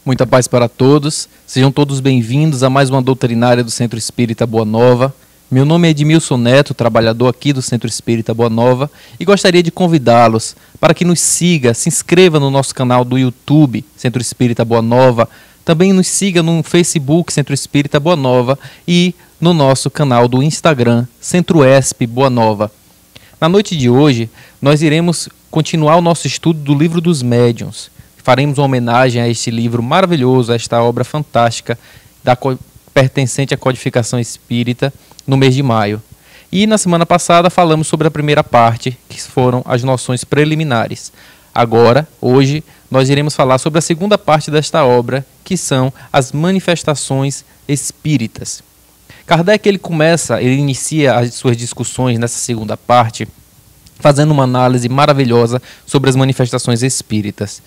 Muita paz para todos, sejam todos bem-vindos a mais uma doutrinária do Centro Espírita Boa Nova. Meu nome é Edmilson Neto, trabalhador aqui do Centro Espírita Boa Nova, e gostaria de convidá-los para que nos siga, se inscreva no nosso canal do YouTube, Centro Espírita Boa Nova, também nos siga no Facebook, Centro Espírita Boa Nova, e no nosso canal do Instagram, Centro Esp Boa Nova. Na noite de hoje, nós iremos continuar o nosso estudo do Livro dos Médiuns. Faremos uma homenagem a este livro maravilhoso, a esta obra fantástica pertencente à codificação espírita no mês de maio. E na semana passada falamos sobre a primeira parte, que foram as noções preliminares. Agora, hoje, nós iremos falar sobre a segunda parte desta obra, que são as manifestações espíritas. Kardec ele inicia as suas discussões nessa segunda parte, fazendo uma análise maravilhosa sobre as manifestações espíritas.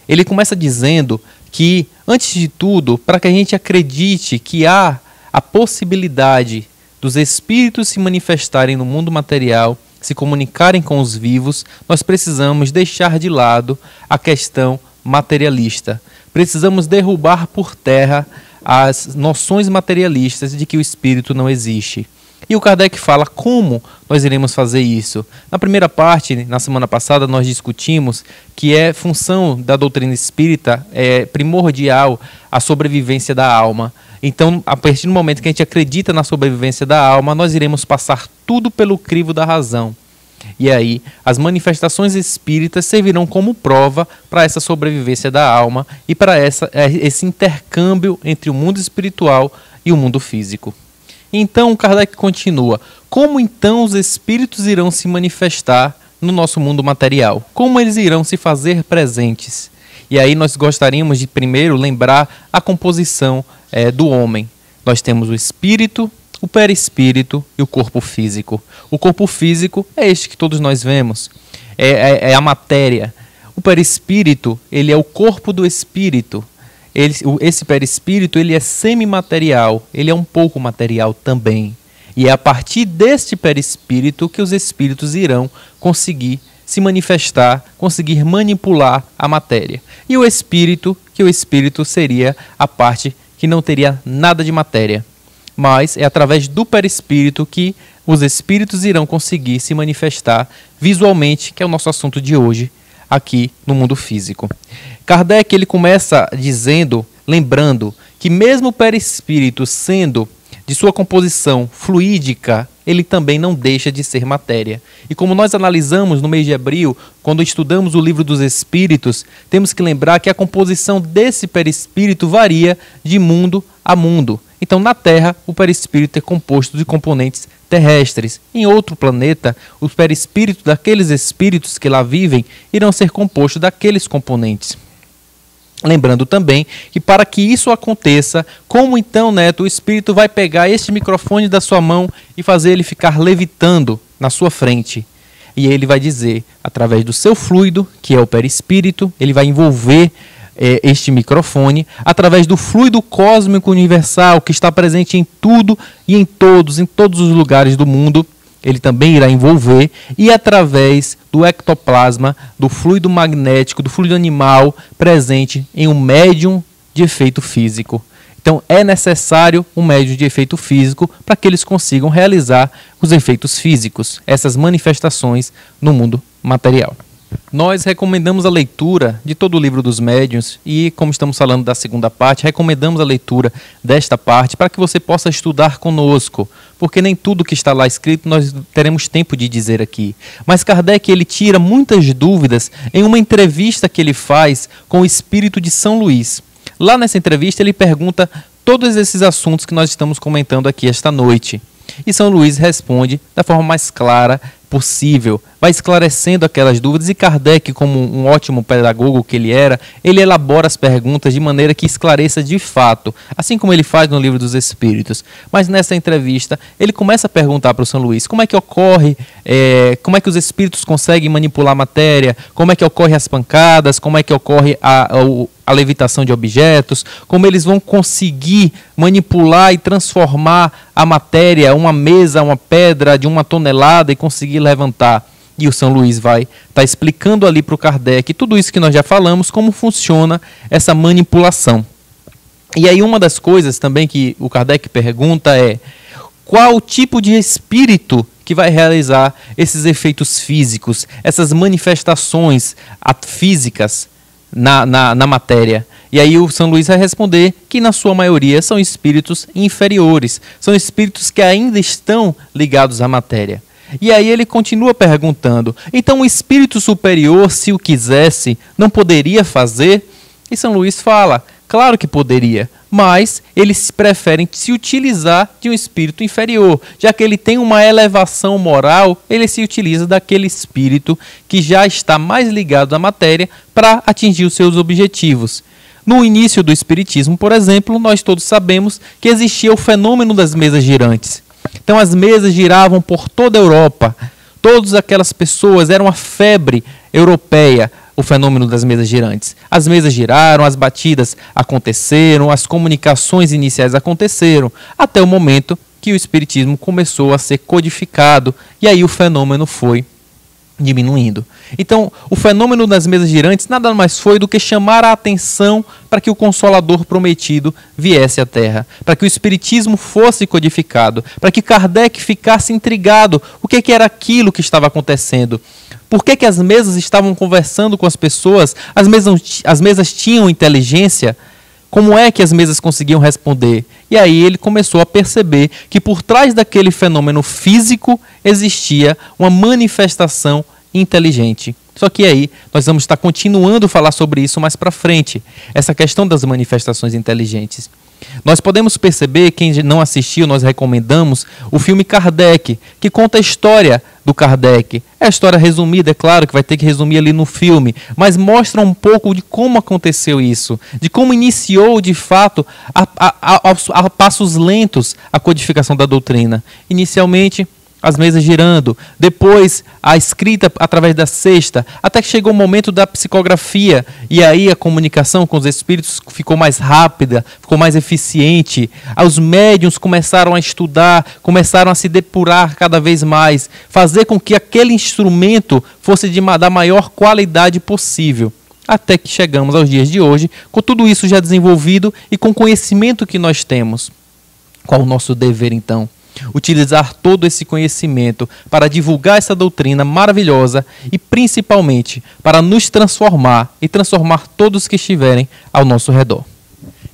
Ele começa dizendo que, antes de tudo, para que a gente acredite que há a possibilidade dos espíritos se manifestarem no mundo material, se comunicarem com os vivos, nós precisamos deixar de lado a questão materialista. Precisamos derrubar por terra as noções materialistas de que o espírito não existe. E o Kardec fala como nós iremos fazer isso. Na primeira parte, na semana passada, nós discutimos que é função da doutrina espírita primordial a sobrevivência da alma. Então, a partir do momento que a gente acredita na sobrevivência da alma, nós iremos passar tudo pelo crivo da razão. E aí, as manifestações espíritas servirão como prova para essa sobrevivência da alma e para esse intercâmbio entre o mundo espiritual e o mundo físico. Então, Kardec continua. Como então os espíritos irão se manifestar no nosso mundo material? Como eles irão se fazer presentes? E aí nós gostaríamos de primeiro lembrar a composição do homem. Nós temos o espírito, o perispírito e o corpo físico. O corpo físico é este que todos nós vemos. É a matéria. O perispírito, ele é o corpo do espírito. Esse perispírito ele é semimaterial, ele é um pouco material também. E é a partir deste perispírito que os espíritos irão conseguir se manifestar, conseguir manipular a matéria. E o espírito seria a parte que não teria nada de matéria. Mas é através do perispírito que os espíritos irão conseguir se manifestar visualmente, que é o nosso assunto de hoje, aqui no mundo físico. Kardec ele começa lembrando que mesmo o perispírito sendo de sua composição fluídica, ele também não deixa de ser matéria. E como nós analisamos no mês de abril, quando estudamos o Livro dos Espíritos, temos que lembrar que a composição desse perispírito varia de mundo a mundo. Então, na Terra, o perispírito é composto de componentes terrestres. Em outro planeta, o perispírito daqueles espíritos que lá vivem irão ser compostos daqueles componentes. Lembrando também que para que isso aconteça, como então, Neto, o espírito vai pegar este microfone da sua mão e fazer ele ficar levitando na sua frente? E ele vai dizer, através do seu fluido, que é o perispírito, ele vai envolver este microfone, através do fluido cósmico universal que está presente em tudo e em todos os lugares do mundo, ele também irá envolver, e através do ectoplasma, do fluido magnético, do fluido animal presente em um médium de efeito físico. Então é necessário um médium de efeito físico para que eles consigam realizar os efeitos físicos, essas manifestações no mundo material. Nós recomendamos a leitura de todo o Livro dos Médiuns e, como estamos falando da segunda parte, recomendamos a leitura desta parte para que você possa estudar conosco, porque nem tudo que está lá escrito nós teremos tempo de dizer aqui. Mas Kardec ele tira muitas dúvidas em uma entrevista que ele faz com o espírito de São Luís. Lá nessa entrevista ele pergunta todos esses assuntos que nós estamos comentando aqui esta noite. E São Luís responde da forma mais clara possível, vai esclarecendo aquelas dúvidas, e Kardec, como um ótimo pedagogo que ele era, ele elabora as perguntas de maneira que esclareça de fato, assim como ele faz no Livro dos Espíritos. Mas nessa entrevista, ele começa a perguntar para o São Luís como é que ocorre, como é que os espíritos conseguem manipular a matéria, como é que ocorre as pancadas, como é que ocorre a levitação de objetos, como eles vão conseguir manipular e transformar a matéria, uma mesa, uma pedra de 1 tonelada e conseguir levantar. E o São Luís vai estar explicando ali para o Kardec tudo isso que nós já falamos, como funciona essa manipulação. E aí uma das coisas também que o Kardec pergunta é: qual o tipo de espírito que vai realizar esses efeitos físicos, essas manifestações físicas na matéria? E aí o São Luís vai responder que na sua maioria são espíritos inferiores, são espíritos que ainda estão ligados à matéria. E aí ele continua perguntando: então o espírito superior, se o quisesse, não poderia fazer? E São Luís fala: claro que poderia, mas eles preferem se utilizar de um espírito inferior. Já que ele tem uma elevação moral, ele se utiliza daquele espírito que já está mais ligado à matéria para atingir os seus objetivos. No início do espiritismo, por exemplo, nós todos sabemos que existia o fenômeno das mesas girantes. Então as mesas giravam por toda a Europa. Todas aquelas pessoas, era uma febre europeia, o fenômeno das mesas girantes. As mesas giraram, as batidas aconteceram, as comunicações iniciais aconteceram, até o momento que o espiritismo começou a ser codificado, e aí o fenômeno foi diminuindo. Então, o fenômeno das mesas girantes nada mais foi do que chamar a atenção para que o Consolador prometido viesse à Terra, para que o Espiritismo fosse codificado, para que Kardec ficasse intrigado o que era aquilo que estava acontecendo. Por que as mesas estavam conversando com as pessoas? As mesas tinham inteligência? Como é que as mesas conseguiam responder? E aí ele começou a perceber que por trás daquele fenômeno físico existia uma manifestação inteligente. Só que aí nós vamos estar continuando a falar sobre isso mais para frente, essa questão das manifestações inteligentes. Nós podemos perceber, quem não assistiu, nós recomendamos o filme Kardec, que conta a história do Kardec. É a história resumida, é claro que vai ter que resumir ali no filme, mas mostra um pouco de como aconteceu isso, de como iniciou de fato a passos lentos a codificação da doutrina. Inicialmente, as mesas girando, depois a escrita através da cesta, até que chegou o momento da psicografia, e aí a comunicação com os espíritos ficou mais rápida, ficou mais eficiente. Os médiuns começaram a estudar, começaram a se depurar cada vez mais, fazer com que aquele instrumento fosse da maior qualidade possível. Até que chegamos aos dias de hoje, com tudo isso já desenvolvido e com o conhecimento que nós temos. Qual o nosso dever então? Utilizar todo esse conhecimento para divulgar essa doutrina maravilhosa e principalmente para nos transformar e transformar todos que estiverem ao nosso redor.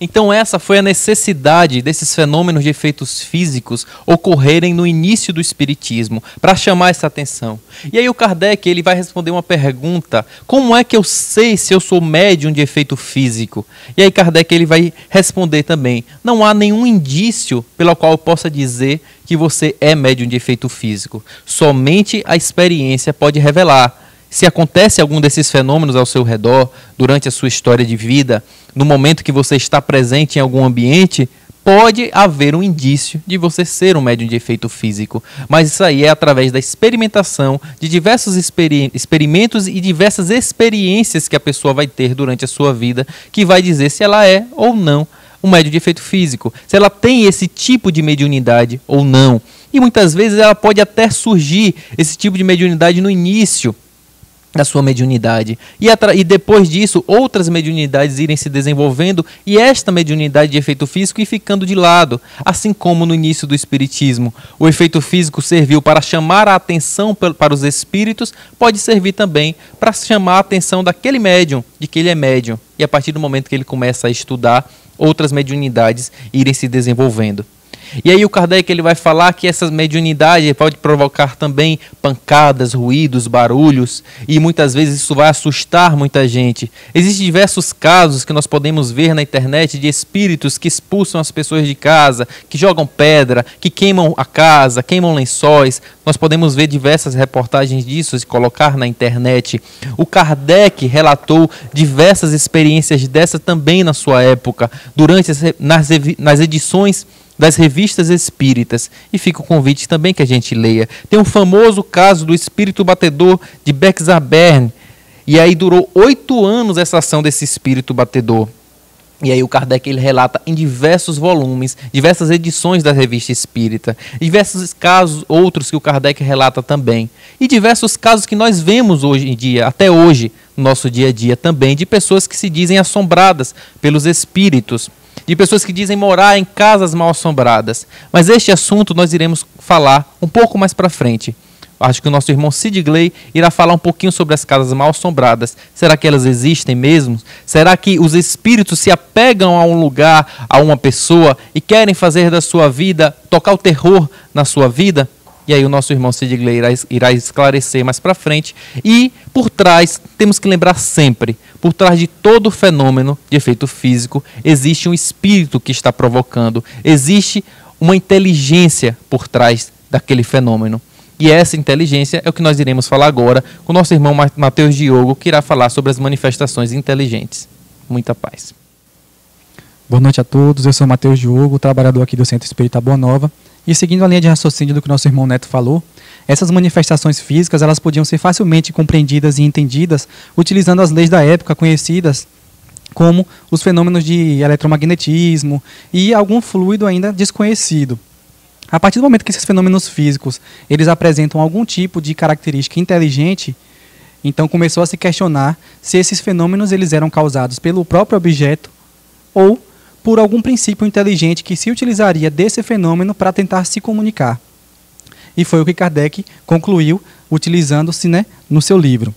Então essa foi a necessidade desses fenômenos de efeitos físicos ocorrerem no início do Espiritismo, para chamar essa atenção. E aí o Kardec ele vai responder uma pergunta: como é que eu sei se eu sou médium de efeito físico? E aí Kardec ele vai responder também: não há nenhum indício pelo qual eu possa dizer que você é médium de efeito físico. Somente a experiência pode revelar. Se acontece algum desses fenômenos ao seu redor, durante a sua história de vida, no momento que você está presente em algum ambiente, pode haver um indício de você ser um médium de efeito físico. Mas isso aí é através da experimentação de diversos experimentos e diversas experiências que a pessoa vai ter durante a sua vida, que vai dizer se ela é ou não um médium de efeito físico, se ela tem esse tipo de mediunidade ou não. E muitas vezes ela pode até surgir, esse tipo de mediunidade, no início da sua mediunidade. E depois disso, outras mediunidades irem se desenvolvendo e esta mediunidade de efeito físico ir ficando de lado. Assim como no início do Espiritismo, o efeito físico serviu para chamar a atenção para os espíritos, pode servir também para chamar a atenção daquele médium, de que ele é médium. E a partir do momento que ele começa a estudar, outras mediunidades irem se desenvolvendo. E aí o Kardec ele vai falar que essa mediunidade pode provocar também pancadas, ruídos, barulhos, e muitas vezes isso vai assustar muita gente. Existem diversos casos que nós podemos ver na internet de espíritos que expulsam as pessoas de casa, que jogam pedra, que queimam a casa, queimam lençóis. Nós podemos ver diversas reportagens disso e colocar na internet. O Kardec relatou diversas experiências dessa também na sua época, nas edições das revistas espíritas. E fica o convite também que a gente leia. Tem um famoso caso do espírito batedor de Bexabern. E aí durou 8 anos essa ação desse espírito batedor. E aí o Kardec ele relata em diversos volumes, diversas edições da Revista Espírita, diversos casos outros que o Kardec relata também. E diversos casos que nós vemos hoje em dia, até hoje, no nosso dia a dia também, de pessoas que se dizem assombradas pelos espíritos, de pessoas que dizem morar em casas mal assombradas. Mas este assunto nós iremos falar um pouco mais para frente. Acho que o nosso irmão Sid Gley irá falar um pouquinho sobre as casas mal assombradas. Será que elas existem mesmo? Será que os espíritos se apegam a um lugar, a uma pessoa e querem fazer da sua vida, tocar o terror na sua vida? E aí o nosso irmão Sid Gley irá esclarecer mais para frente. E por trás, temos que lembrar sempre, por trás de todo fenômeno de efeito físico, existe um espírito que está provocando, existe uma inteligência por trás daquele fenômeno. E essa inteligência é o que nós iremos falar agora com o nosso irmão Matheus Diogo, que irá falar sobre as manifestações inteligentes. Muita paz. Boa noite a todos, eu sou Matheus Diogo, trabalhador aqui do Centro Espírita Boa Nova. E seguindo a linha de raciocínio do que o nosso irmão Neto falou, essas manifestações físicas elas podiam ser facilmente compreendidas e entendidas utilizando as leis da época conhecidas como os fenômenos de eletromagnetismo e algum fluido ainda desconhecido. A partir do momento que esses fenômenos físicos eles apresentam algum tipo de característica inteligente, então começou a se questionar se esses fenômenos eles eram causados pelo próprio objeto ou por algum princípio inteligente que se utilizaria desse fenômeno para tentar se comunicar. E foi o que Kardec concluiu utilizando-se, no seu livro.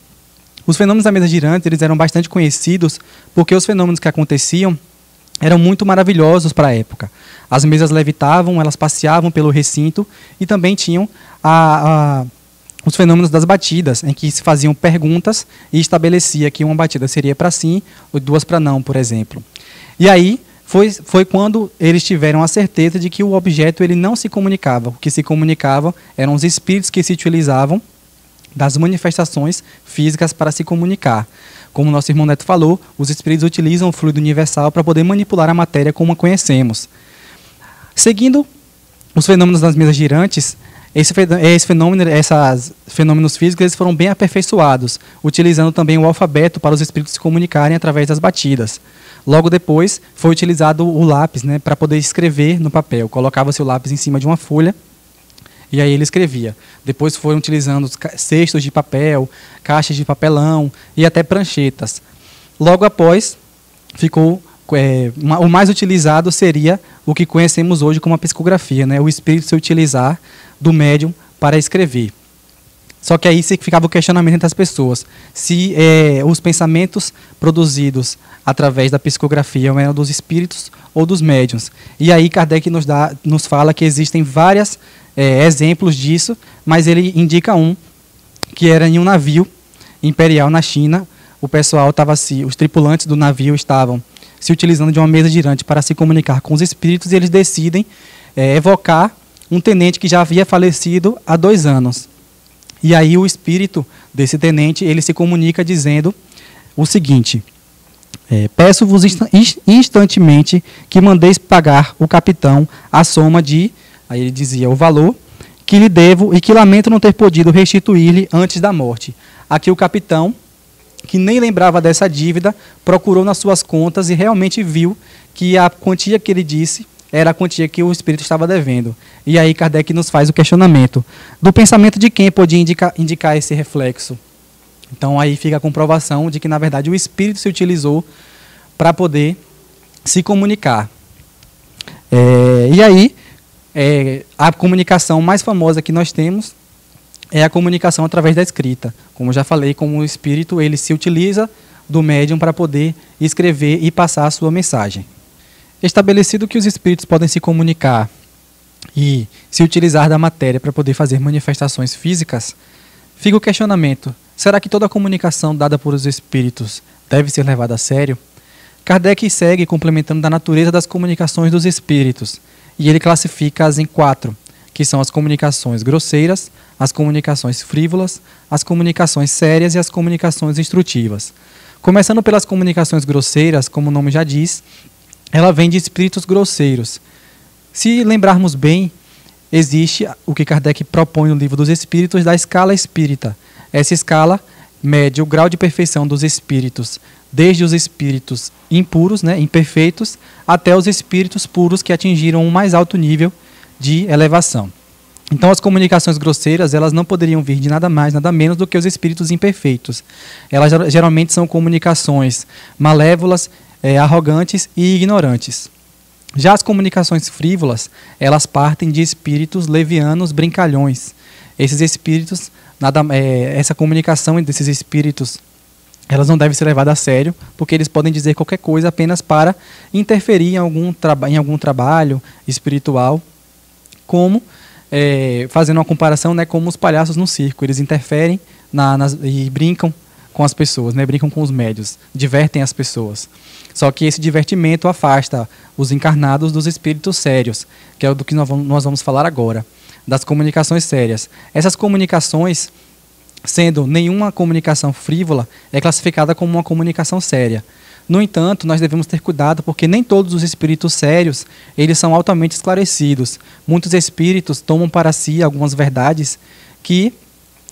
Os fenômenos da mesa girante eles eram bastante conhecidos porque os fenômenos que aconteciam eram muito maravilhosos para a época. As mesas levitavam, elas passeavam pelo recinto e também tinham os fenômenos das batidas, em que se faziam perguntas e estabelecia que uma batida seria para sim ou duas para não, por exemplo. E aí foi quando eles tiveram a certeza de que o objeto ele não se comunicava. O que se comunicava eram os espíritos que se utilizavam das manifestações físicas para se comunicar. Como o nosso irmão Neto falou, os espíritos utilizam o fluido universal para poder manipular a matéria como a conhecemos. Seguindo os fenômenos das mesas girantes, esses fenômenos físicos eles foram bem aperfeiçoados, utilizando também o alfabeto para os espíritos se comunicarem através das batidas. Logo depois, foi utilizado o lápis para poder escrever no papel. Colocava-se o lápis em cima de uma folha e aí ele escrevia. Depois foram utilizando cestos de papel, caixas de papelão e até pranchetas. Logo após, ficou o mais utilizado seria o que conhecemos hoje como a psicografia, o espírito se utilizar do médium para escrever. Só que aí ficava o questionamento entre as pessoas, se os pensamentos produzidos através da psicografia eram dos espíritos ou dos médiuns. E aí Kardec nos fala que existem vários exemplos disso, mas ele indica um, que era em um navio imperial na China. O pessoal os tripulantes do navio estavam se utilizando de uma mesa girante para se comunicar com os espíritos e eles decidem evocar um tenente que já havia falecido há 2 anos. E aí o espírito desse tenente, ele se comunica dizendo o seguinte: peço-vos instantemente que mandeis pagar o capitão a soma de, aí ele dizia o valor, que lhe devo e que lamento não ter podido restituir-lhe antes da morte. Aqui o capitão, que nem lembrava dessa dívida, procurou nas suas contas e realmente viu que a quantia que ele disse era a quantia que o espírito estava devendo. E aí Kardec nos faz o questionamento do pensamento de quem podia indicar esse reflexo. Então aí fica a comprovação de que, na verdade, o espírito se utilizou para poder se comunicar. E aí, a comunicação mais famosa que nós temos é a comunicação através da escrita. Como já falei, como o espírito ele se utiliza do médium para poder escrever e passar a sua mensagem. Estabelecido que os espíritos podem se comunicar e se utilizar da matéria para poder fazer manifestações físicas, fica o questionamento: será que toda a comunicação dada por os espíritos deve ser levada a sério? Kardec segue complementando da natureza das comunicações dos espíritos, e ele classifica-as em 4, que são as comunicações grosseiras, as comunicações frívolas, as comunicações sérias e as comunicações instrutivas. Começando pelas comunicações grosseiras, como o nome já diz, ela vem de espíritos grosseiros. Se lembrarmos bem, existe o que Kardec propõe no Livro dos Espíritos da escala espírita. Essa escala mede o grau de perfeição dos espíritos, desde os espíritos impuros, né, imperfeitos, até os espíritos puros que atingiram um mais alto nível de elevação. Então, as comunicações grosseiras, elas não poderiam vir de nada mais, nada menos do que os espíritos imperfeitos. Elas geralmente são comunicações malévolas, arrogantes e ignorantes. Já as comunicações frívolas, elas partem de espíritos levianos, brincalhões. Esses espíritos, essa comunicação desses espíritos, elas não devem ser levadas a sério, porque eles podem dizer qualquer coisa apenas para interferir em algum trabalho espiritual, como, fazendo uma comparação, né, como os palhaços no circo. Eles interferem e brincam com as pessoas, né, brincam com os médios, divertem as pessoas. Só que esse divertimento afasta os encarnados dos espíritos sérios, que é do que nós vamos falar agora, das comunicações sérias. Essas comunicações, sendo nenhuma comunicação frívola, é classificada como uma comunicação séria. No entanto, nós devemos ter cuidado, porque nem todos os espíritos sérios, eles são altamente esclarecidos. Muitos espíritos tomam para si algumas verdades que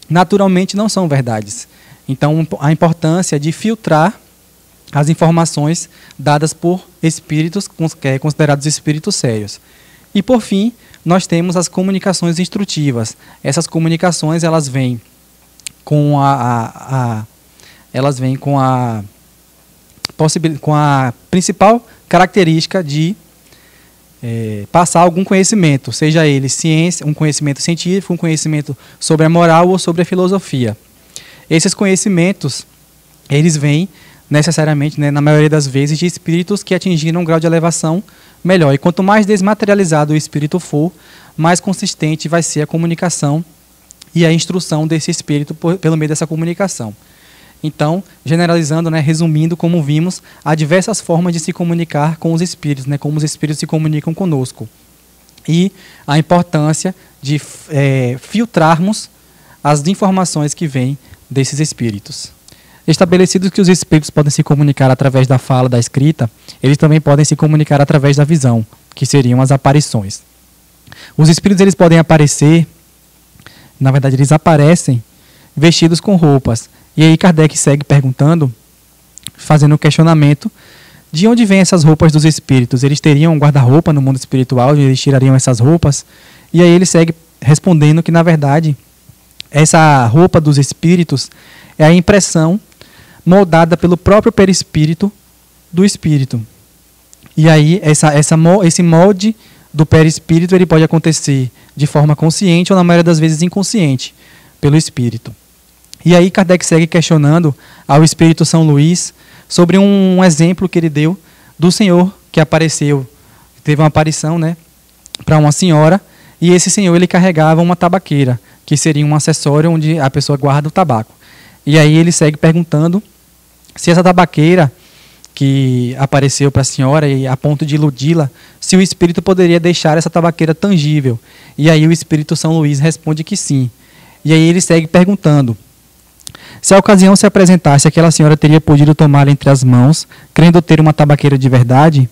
naturalmente não são verdades. Então, a importância de filtrar as informações dadas por espíritos considerados espíritos sérios. E, por fim, nós temos as comunicações instrutivas. Essas comunicações, elas vêm com a principal característica de passar algum conhecimento, seja ele ciência, um conhecimento científico, um conhecimento sobre a moral ou sobre a filosofia. Esses conhecimentos, eles vêm necessariamente, né, na maioria das vezes, de espíritos que atingiram um grau de elevação melhor. E quanto mais desmaterializado o espírito for, mais consistente vai ser a comunicação e a instrução desse espírito pelo meio dessa comunicação. Então, generalizando, né, resumindo, como vimos, há diversas formas de se comunicar com os espíritos, né, como os espíritos se comunicam conosco. E a importância de filtrarmos as informações que vêm desses espíritos. Estabelecido que os espíritos podem se comunicar através da fala, da escrita, eles também podem se comunicar através da visão, que seriam as aparições. Os espíritos, eles podem aparecer, na verdade eles aparecem vestidos com roupas. E aí Kardec segue perguntando, fazendo um questionamento, de onde vêm essas roupas dos espíritos? Eles teriam um guarda-roupa no mundo espiritual, onde eles tirariam essas roupas? E aí ele segue respondendo que, na verdade, essa roupa dos espíritos é a impressão moldada pelo próprio perispírito do espírito. E aí esse molde do perispírito, ele pode acontecer de forma consciente ou, na maioria das vezes, inconsciente, pelo espírito. E aí Kardec segue questionando ao espírito São Luís sobre um exemplo que ele deu do senhor que apareceu, teve uma aparição, né, para uma senhora, e esse senhor, ele carregava uma tabaqueira, que seria um acessório onde a pessoa guarda o tabaco. E aí ele segue perguntando se essa tabaqueira que apareceu para a senhora e a ponto de iludi-la, se o espírito poderia deixar essa tabaqueira tangível. E aí o espírito São Luís responde que sim. E aí ele segue perguntando se a ocasião se apresentasse, aquela senhora teria podido tomá-la entre as mãos, crendo ter uma tabaqueira de verdade?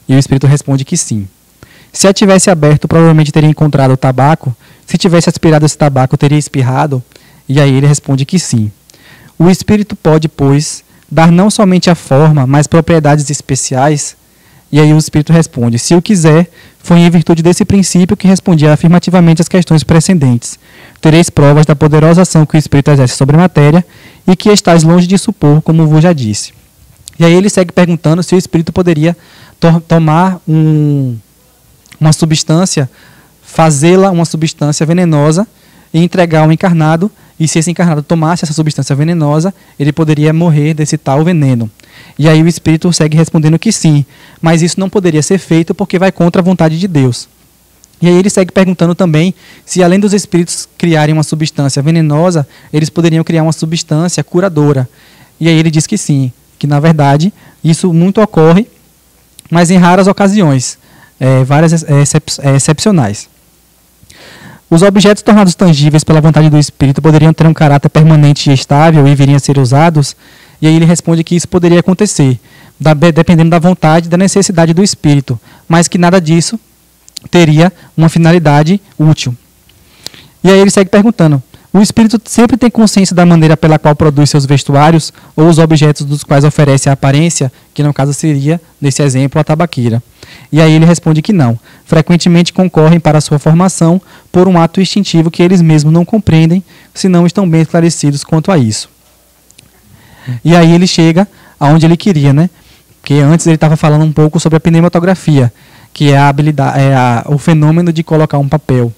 E o espírito responde que sim. Se a tivesse aberto, provavelmente teria encontrado o tabaco. Se tivesse aspirado esse tabaco, teria espirrado? E aí ele responde que sim. O espírito pode, pois, dar não somente a forma, mas propriedades especiais? E aí o espírito responde, se o quiser, foi em virtude desse princípio que respondia afirmativamente às questões precedentes. Tereis provas da poderosa ação que o espírito exerce sobre a matéria e que estáis longe de supor, como vos já disse. E aí ele segue perguntando se o espírito poderia tomar uma substância, fazê-la uma substância venenosa e entregar ao encarnado, e se esse encarnado tomasse essa substância venenosa, ele poderia morrer desse tal veneno. E aí o espírito segue respondendo que sim, mas isso não poderia ser feito porque vai contra a vontade de Deus. E aí ele segue perguntando também se, além dos espíritos criarem uma substância venenosa, eles poderiam criar uma substância curadora. E aí ele diz que sim, que na verdade isso muito ocorre, mas em raras ocasiões, excepcionais. Os objetos tornados tangíveis pela vontade do espírito poderiam ter um caráter permanente e estável e viriam a ser usados? E aí ele responde que isso poderia acontecer, dependendo da vontade e da necessidade do espírito, mas que nada disso teria uma finalidade útil. E aí ele segue perguntando, O espírito sempre tem consciência da maneira pela qual produz seus vestuários ou os objetos dos quais oferece a aparência, que no caso seria, nesse exemplo, a tabaqueira. E aí ele responde que não. Frequentemente concorrem para a sua formação por um ato instintivo que eles mesmos não compreendem, se não estão bem esclarecidos quanto a isso. E aí ele chega aonde ele queria, né? Porque antes ele estava falando um pouco sobre a pneumatografia, que é a habilidade, o fenômeno de colocar um papel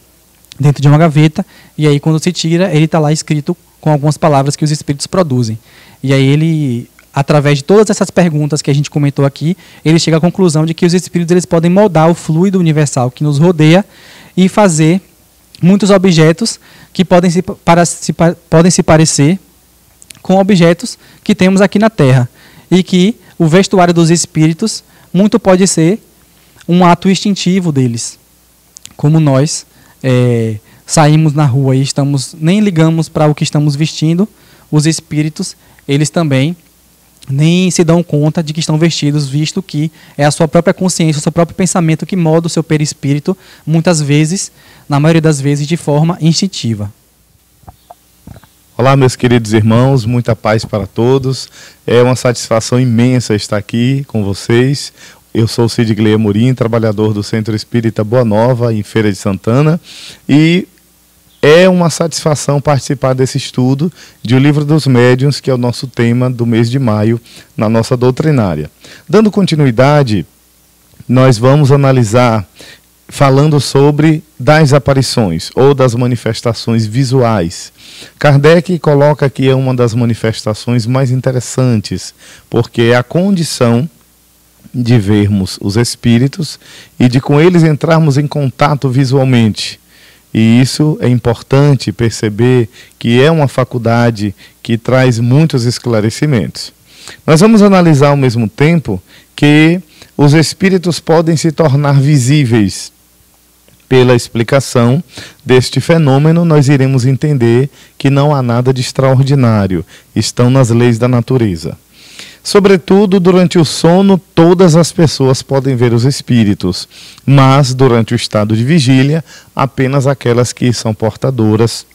dentro de uma gaveta, e aí quando se tira, ele está lá escrito com algumas palavras que os espíritos produzem. E aí ele, através de todas essas perguntas que a gente comentou aqui, ele chega à conclusão de que os espíritos eles podem moldar o fluido universal que nos rodeia e fazer muitos objetos que podem se parecer com objetos que temos aqui na Terra. E que o vestuário dos espíritos muito pode ser um ato instintivo deles. Como nós saímos na rua e nem ligamos para o que estamos vestindo, os espíritos, eles também nem se dão conta de que estão vestidos, visto que é a sua própria consciência, o seu próprio pensamento que molda o seu perispírito, muitas vezes, na maioria das vezes, de forma instintiva. Olá, meus queridos irmãos, muita paz para todos. É uma satisfação imensa estar aqui com vocês. Eu sou Cid Gleia Amorim, trabalhador do Centro Espírita Boa Nova, em Feira de Santana, e é uma satisfação participar desse estudo de O Livro dos Médiuns, que é o nosso tema do mês de maio na nossa doutrinária. Dando continuidade, nós vamos analisar, falando sobre das aparições ou das manifestações visuais. Kardec coloca que é uma das manifestações mais interessantes, porque é a condição de vermos os espíritos e de com eles entrarmos em contato visualmente. E isso é importante perceber que é uma faculdade que traz muitos esclarecimentos. Nós vamos analisar ao mesmo tempo que os espíritos podem se tornar visíveis. Pela explicação deste fenômeno, nós iremos entender que não há nada de extraordinário, estão nas leis da natureza. Sobretudo, durante o sono, todas as pessoas podem ver os espíritos, mas durante o estado de vigília, apenas aquelas que são portadoras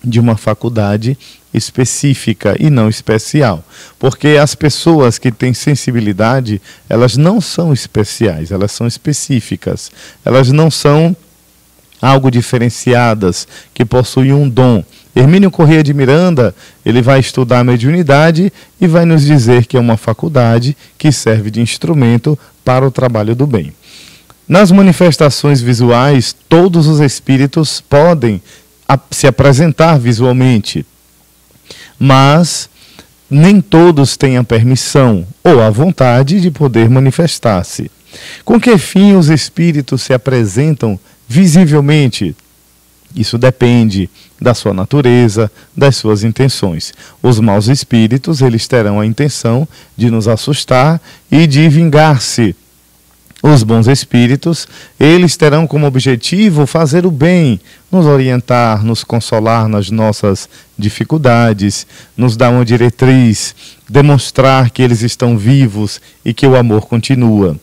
de uma faculdade específica e não especial. Porque as pessoas que têm sensibilidade, elas não são especiais, elas são específicas. Elas não são algo diferenciadas, que possuem um dom. Hermínio Corrêa de Miranda, ele vai estudar a mediunidade e vai nos dizer que é uma faculdade que serve de instrumento para o trabalho do bem. Nas manifestações visuais, todos os espíritos podem se apresentar visualmente, mas nem todos têm a permissão ou a vontade de poder manifestar-se. Com que fim os espíritos se apresentam visivelmente? Isso depende da sua natureza, das suas intenções. Os maus espíritos, eles terão a intenção de nos assustar e de vingar-se. Os bons espíritos, eles terão como objetivo fazer o bem, nos orientar, nos consolar nas nossas dificuldades, nos dar uma diretriz, demonstrar que eles estão vivos e que o amor continua.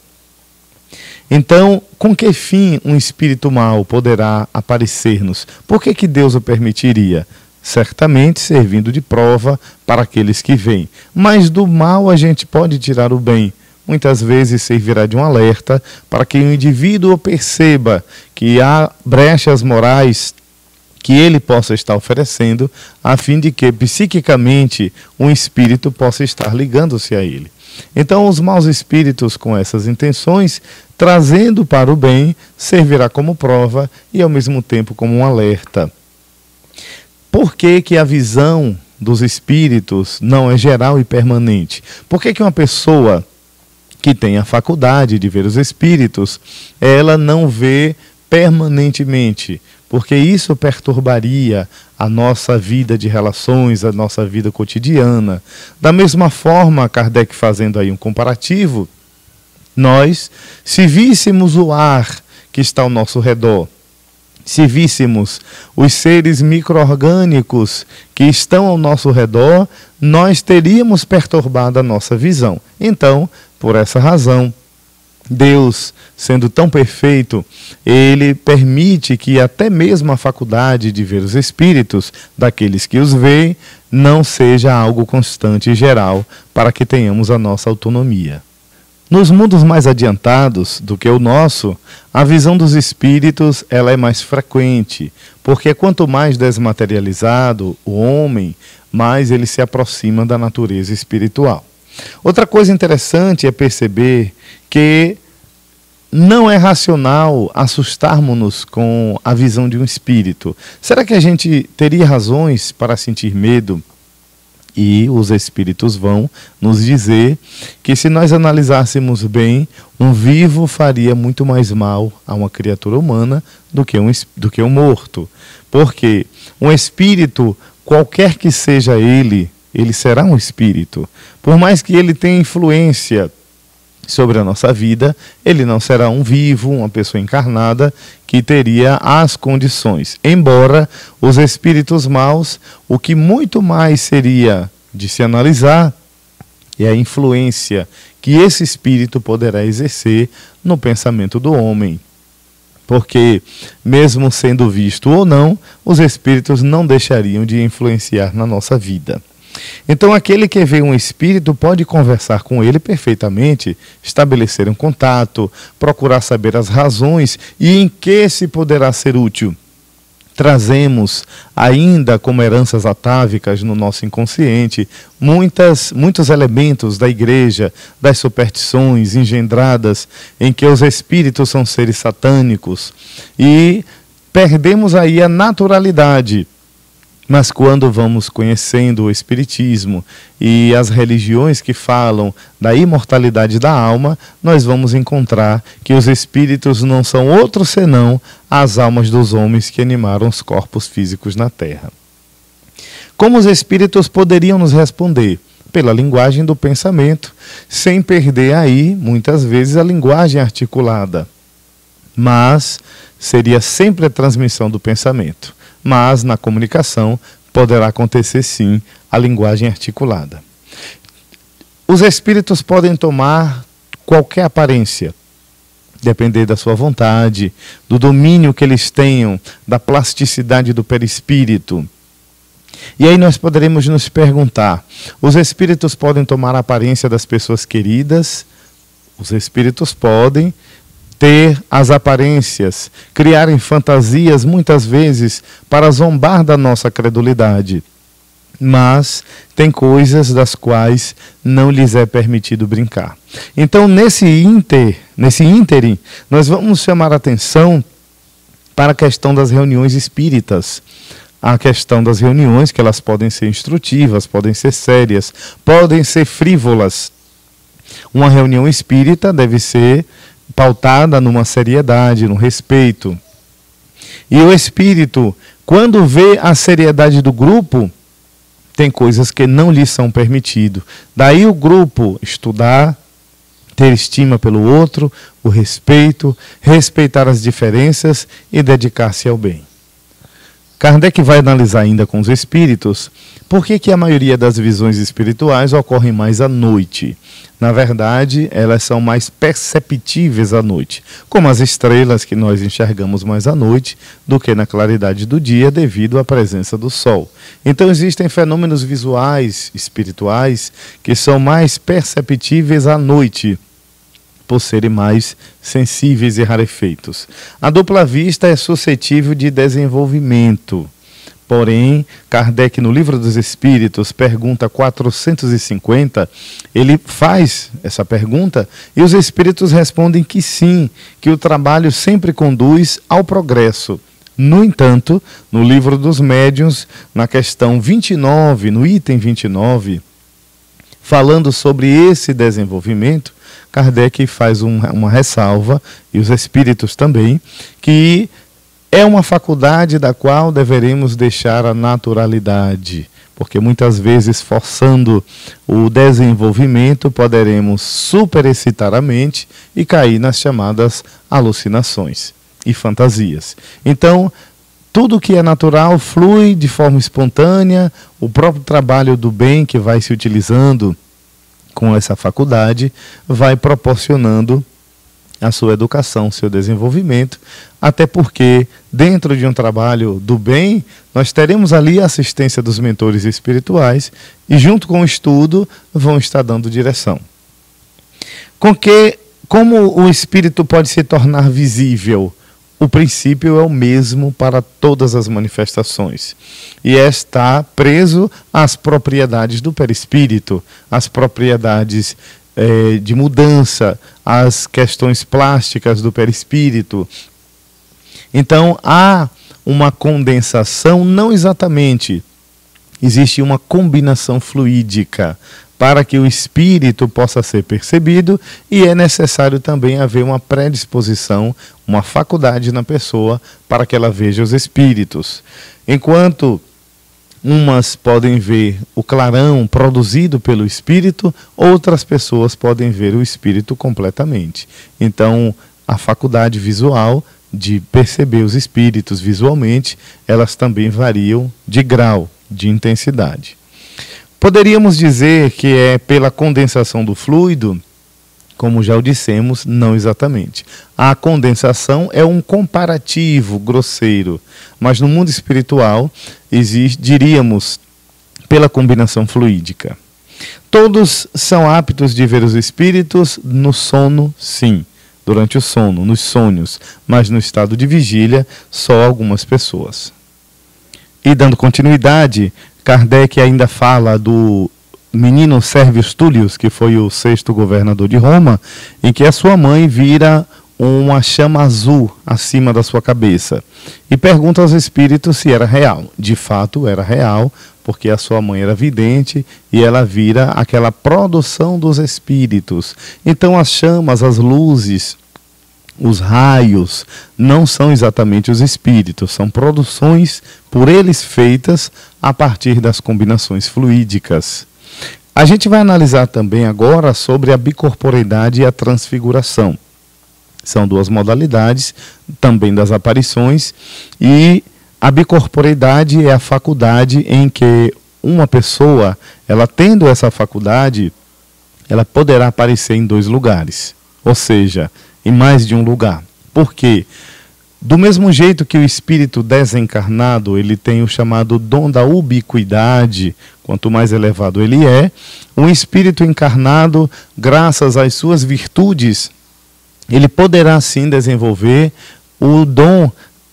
Então, com que fim um espírito mau poderá aparecer-nos? Por que Deus o permitiria? Certamente servindo de prova para aqueles que vêm. Mas do mal a gente pode tirar o bem. Muitas vezes servirá de um alerta para que o indivíduo perceba que há brechas morais que ele possa estar oferecendo, a fim de que psiquicamente um espírito possa estar ligando-se a ele. Então, os maus espíritos com essas intenções, trazendo para o bem, servirá como prova e ao mesmo tempo como um alerta. Por que a visão dos espíritos não é geral e permanente? Por que uma pessoa que tem a faculdade de ver os espíritos, ela não vê permanentemente? Porque isso perturbaria a nossa vida de relações, a nossa vida cotidiana. Da mesma forma, Kardec fazendo aí um comparativo, nós, se víssemos o ar que está ao nosso redor, se víssemos os seres micro-orgânicos que estão ao nosso redor, nós teríamos perturbado a nossa visão. Então, por essa razão, Deus, sendo tão perfeito, ele permite que até mesmo a faculdade de ver os espíritos daqueles que os veem não seja algo constante e geral para que tenhamos a nossa autonomia. Nos mundos mais adiantados do que o nosso, a visão dos espíritos ela é mais frequente, porque quanto mais desmaterializado o homem, mais ele se aproxima da natureza espiritual. Outra coisa interessante é perceber que não é racional assustarmos-nos com a visão de um espírito. Será que a gente teria razões para sentir medo? E os espíritos vão nos dizer que se nós analisássemos bem, um vivo faria muito mais mal a uma criatura humana do que um morto. Porque um espírito, qualquer que seja ele será um espírito. Por mais que ele tenha influência sobre a nossa vida, ele não será um vivo, uma pessoa encarnada que teria as condições. Embora os espíritos maus, o que muito mais seria de se analisar é a influência que esse espírito poderá exercer no pensamento do homem. Porque, mesmo sendo visto ou não, os espíritos não deixariam de influenciar na nossa vida. Então, aquele que vê um espírito pode conversar com ele perfeitamente, estabelecer um contato, procurar saber as razões e em que se poderá ser útil. Trazemos ainda como heranças atávicas no nosso inconsciente muitos elementos da igreja, das superstições engendradas em que os espíritos são seres satânicos e perdemos aí a naturalidade. Mas quando vamos conhecendo o Espiritismo e as religiões que falam da imortalidade da alma, nós vamos encontrar que os espíritos não são outros senão as almas dos homens que animaram os corpos físicos na Terra. Como os espíritos poderiam nos responder? Pela linguagem do pensamento, sem perder aí, muitas vezes, a linguagem articulada. Mas seria sempre a transmissão do pensamento. Mas na comunicação poderá acontecer sim a linguagem articulada. Os espíritos podem tomar qualquer aparência, depender da sua vontade, do domínio que eles tenham, da plasticidade do perispírito. E aí nós poderemos nos perguntar, os espíritos podem tomar a aparência das pessoas queridas? Os espíritos podem ter as aparências, criarem fantasias muitas vezes para zombar da nossa credulidade. Mas tem coisas das quais não lhes é permitido brincar. Então, nesse ínterim, nós vamos chamar a atenção para a questão das reuniões espíritas. A questão das reuniões, que elas podem ser instrutivas, podem ser sérias, podem ser frívolas. Uma reunião espírita deve ser pautada numa seriedade, no respeito. E o espírito, quando vê a seriedade do grupo, tem coisas que não lhe são permitidas. Daí o grupo estudar, ter estima pelo outro, o respeito, respeitar as diferenças e dedicar-se ao bem. Kardec vai analisar ainda com os espíritos por que a maioria das visões espirituais ocorrem mais à noite. Na verdade, elas são mais perceptíveis à noite, como as estrelas que nós enxergamos mais à noite do que na claridade do dia devido à presença do sol. Então existem fenômenos visuais espirituais que são mais perceptíveis à noite, por serem mais sensíveis e rarefeitos. A dupla vista é suscetível de desenvolvimento. Porém, Kardec, no Livro dos Espíritos, pergunta 450, ele faz essa pergunta e os espíritos respondem que sim, que o trabalho sempre conduz ao progresso. No entanto, no Livro dos Médiuns, na questão 29, no item 29, falando sobre esse desenvolvimento, Kardec faz uma ressalva, e os espíritos também, que é uma faculdade da qual deveremos deixar a naturalidade, porque muitas vezes, forçando o desenvolvimento, poderemos superexcitar a mente e cair nas chamadas alucinações e fantasias. Então, tudo que é natural flui de forma espontânea, o próprio trabalho do bem que vai se utilizando com essa faculdade vai proporcionando a sua educação, seu desenvolvimento, até porque dentro de um trabalho do bem, nós teremos ali a assistência dos mentores espirituais e junto com o estudo vão estar dando direção. Como o espírito pode se tornar visível? O princípio é o mesmo para todas as manifestações. E está preso às propriedades do perispírito, às propriedades de mudança, às questões plásticas do perispírito. Então, há uma condensação, não exatamente. Existe uma combinação fluídica para que o espírito possa ser percebido, e é necessário também haver uma predisposição, uma faculdade na pessoa para que ela veja os espíritos. Enquanto umas podem ver o clarão produzido pelo espírito, outras pessoas podem ver o espírito completamente. Então, a faculdade visual de perceber os espíritos visualmente, elas também variam de grau, de intensidade. Poderíamos dizer que é pela condensação do fluido? Como já o dissemos, não exatamente. A condensação é um comparativo grosseiro, mas no mundo espiritual diríamos pela combinação fluídica. Todos são aptos de ver os espíritos no sono, sim, durante o sono, nos sonhos, mas no estado de vigília, só algumas pessoas. E dando continuidade, Kardec ainda fala do menino Servius Tullius, que foi o 6º governador de Roma, em que a sua mãe vira uma chama azul acima da sua cabeça e pergunta aos espíritos se era real. De fato, era real, porque a sua mãe era vidente e ela vira aquela produção dos espíritos. Então, as chamas, as luzes, os raios não são exatamente os espíritos, são produções por eles feitas a partir das combinações fluídicas. A gente vai analisar também agora sobre a bicorporeidade e a transfiguração. São duas modalidades também das aparições, e a bicorporeidade é a faculdade em que uma pessoa, ela tendo essa faculdade, ela poderá aparecer em 2 lugares, ou seja, em mais de um lugar. Por quê? Do mesmo jeito que o espírito desencarnado, ele tem o chamado dom da ubiquidade, quanto mais elevado ele é, um espírito encarnado, graças às suas virtudes, ele poderá sim desenvolver o dom,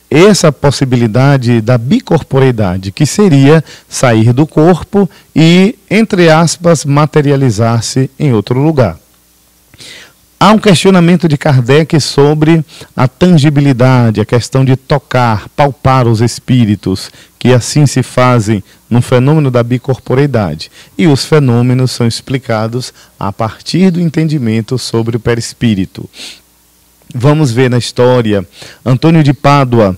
essa possibilidade da bicorporeidade, que seria sair do corpo e, entre aspas, materializar-se em outro lugar. Há um questionamento de Kardec sobre a tangibilidade, a questão de tocar, palpar os espíritos, que assim se fazem no fenômeno da bicorporeidade. E os fenômenos são explicados a partir do entendimento sobre o perispírito. Vamos ver na história Antônio de Pádua,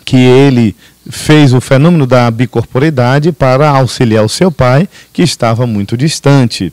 que ele fez o fenômeno da bicorporeidade para auxiliar o seu pai, que estava muito distante.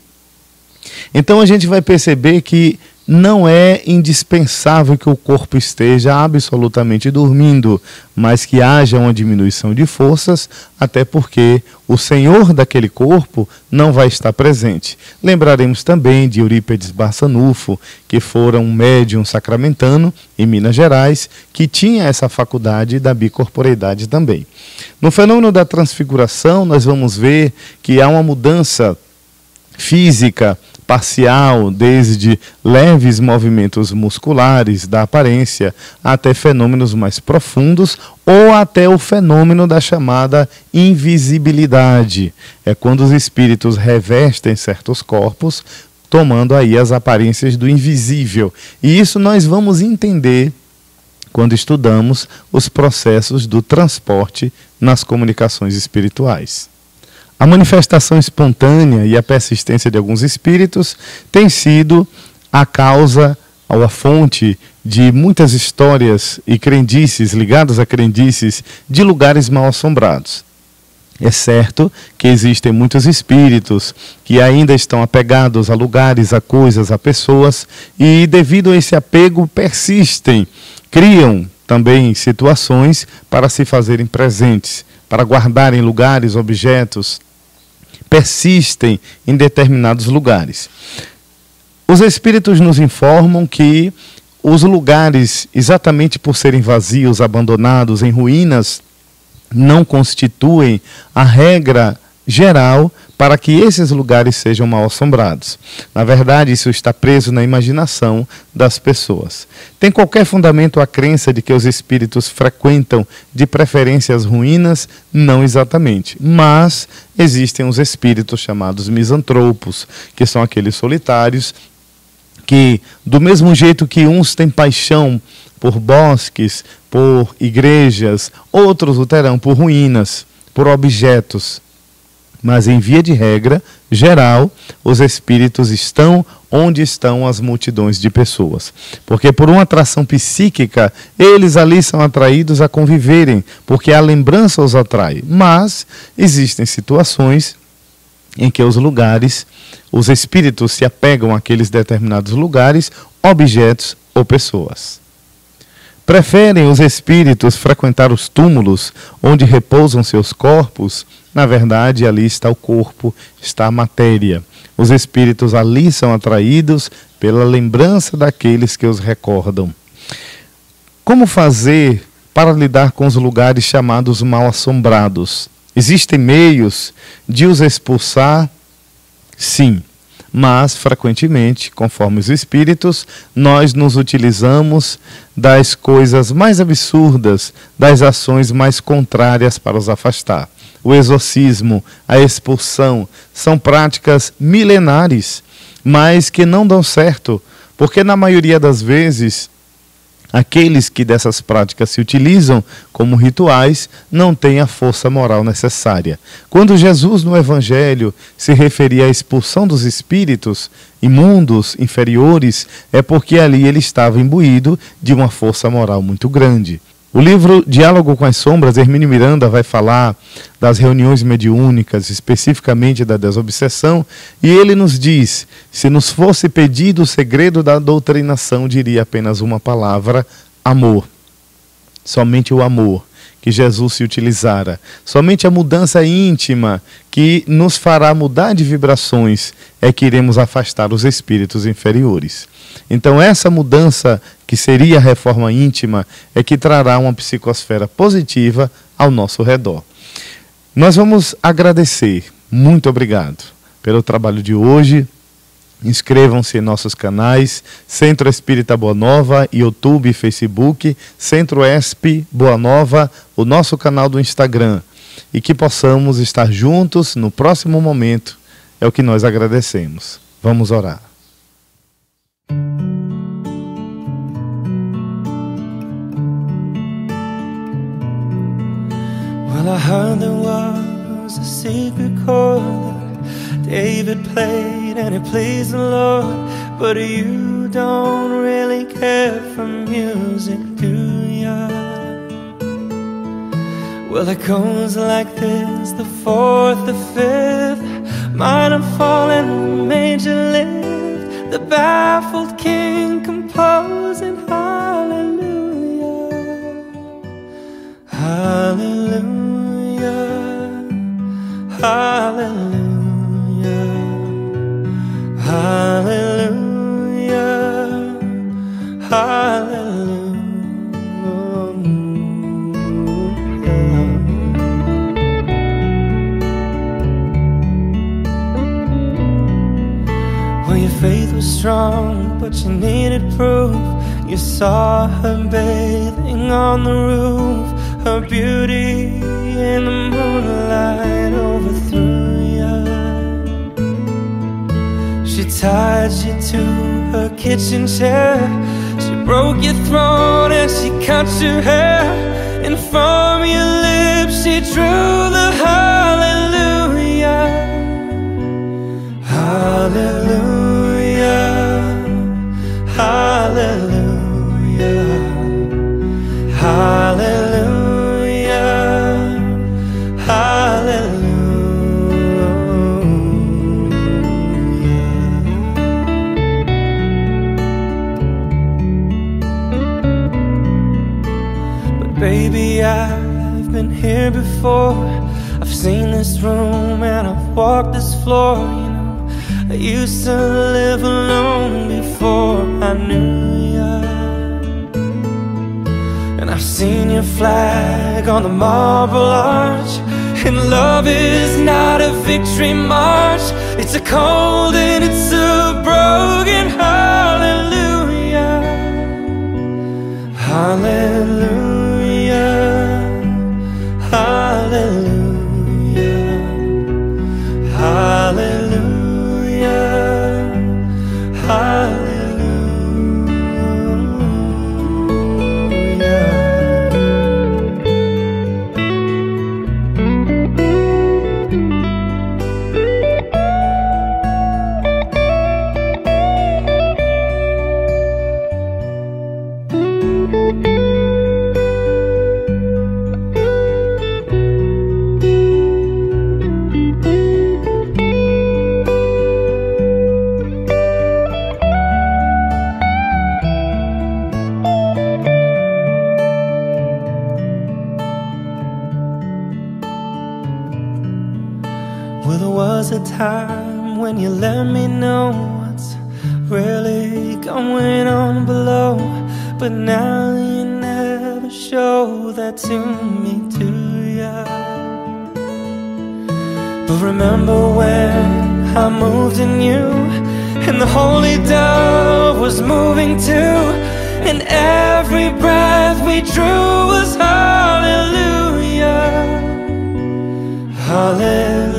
Então a gente vai perceber que não é indispensável que o corpo esteja absolutamente dormindo, mas que haja uma diminuição de forças, até porque o senhor daquele corpo não vai estar presente. Lembraremos também de Eurípides Barçanufo, que fora um médium sacramentano em Minas Gerais, que tinha essa faculdade da bicorporeidade também. No fenômeno da transfiguração, nós vamos ver que há uma mudança física parcial, desde leves movimentos musculares da aparência até fenômenos mais profundos, ou até o fenômeno da chamada invisibilidade. É quando os espíritos revestem certos corpos, tomando aí as aparências do invisível. E isso nós vamos entender quando estudamos os processos do transporte nas comunicações espirituais. A manifestação espontânea e a persistência de alguns espíritos tem sido a causa ou a fonte de muitas histórias e crendices ligadas a crendices de lugares mal assombrados. É certo que existem muitos espíritos que ainda estão apegados a lugares, a coisas, a pessoas, e devido a esse apego persistem, criam também situações para se fazerem presentes, para guardarem lugares, objetos, persistem em determinados lugares. Os espíritos nos informam que os lugares, exatamente por serem vazios, abandonados, em ruínas, não constituem a regra geral para que esses lugares sejam mal assombrados. Na verdade, isso está preso na imaginação das pessoas. Tem qualquer fundamento a crença de que os espíritos frequentam de preferência as ruínas? Não exatamente. Mas existem os espíritos chamados misantropos, que são aqueles solitários que, do mesmo jeito que uns têm paixão por bosques, por igrejas, outros o terão por ruínas, por objetos. Mas em via de regra, geral, os espíritos estão onde estão as multidões de pessoas. Porque por uma atração psíquica, eles ali são atraídos a conviverem, porque a lembrança os atrai. Mas existem situações em que os lugares, os espíritos se apegam àqueles determinados lugares, objetos ou pessoas. Preferem os espíritos frequentar os túmulos onde repousam seus corpos? Na verdade, ali está o corpo, está a matéria. Os espíritos ali são atraídos pela lembrança daqueles que os recordam. Como fazer para lidar com os lugares chamados mal-assombrados? Existem meios de os expulsar? Sim. Mas, frequentemente, conforme os espíritos, nós nos utilizamos das coisas mais absurdas, das ações mais contrárias para os afastar. O exorcismo, a expulsão, são práticas milenares, mas que não dão certo, porque na maioria das vezes, aqueles que dessas práticas se utilizam como rituais não têm a força moral necessária. Quando Jesus no Evangelho se referia à expulsão dos espíritos imundos, inferiores, é porque ali ele estava imbuído de uma força moral muito grande. O livro Diálogo com as Sombras, Hermínio Miranda vai falar das reuniões mediúnicas, especificamente da desobsessão, e ele nos diz, se nos fosse pedido o segredo da doutrinação, diria apenas uma palavra: amor. Somente o amor que Jesus se utilizara, somente a mudança íntima que nos fará mudar de vibrações é que iremos afastar os espíritos inferiores. Então essa mudança, que seria a reforma íntima, é que trará uma psicosfera positiva ao nosso redor. Nós vamos agradecer, muito obrigado pelo trabalho de hoje. Inscrevam-se em nossos canais, Centro Espírita Boa Nova, YouTube e Facebook, Centro ESP Boa Nova, o nosso canal do Instagram. E que possamos estar juntos no próximo momento, é o que nós agradecemos. Vamos orar. Well, I heard there was a secret chord that David played and it pleased the Lord. But you don't really care for music, do ya? Well, it goes like this, the fourth, the fifth, minor fall and major lift, the baffled king composing hallelujah, hallelujah, hallelujah, hallelujah, hallelujah. Well, your faith was strong, but you needed proof. You saw her bathing on the roof. Her beauty in the moonlight overthrew you. She tied you to her kitchen chair. She broke your throat and she cut your hair. And from your lips she drew the hallelujah, hallelujah, hallelujah, hallelujah, hallelujah. But baby, I've been here before. I've seen this room and I've walked this floor. You know, I used to live alone before I knew ya. I've seen your flag on the Marble Arch, and love is not a victory march. It's a cold and it's a broken hallelujah. Hallelujah. Hallelujah. Hallelujah. Hallelujah. Well, there was a time when you let me know what's really going on below, but now you never show that to me, do ya? But remember when I moved in you, and the holy dove was moving too, and every breath we drew was hallelujah. Hallelujah.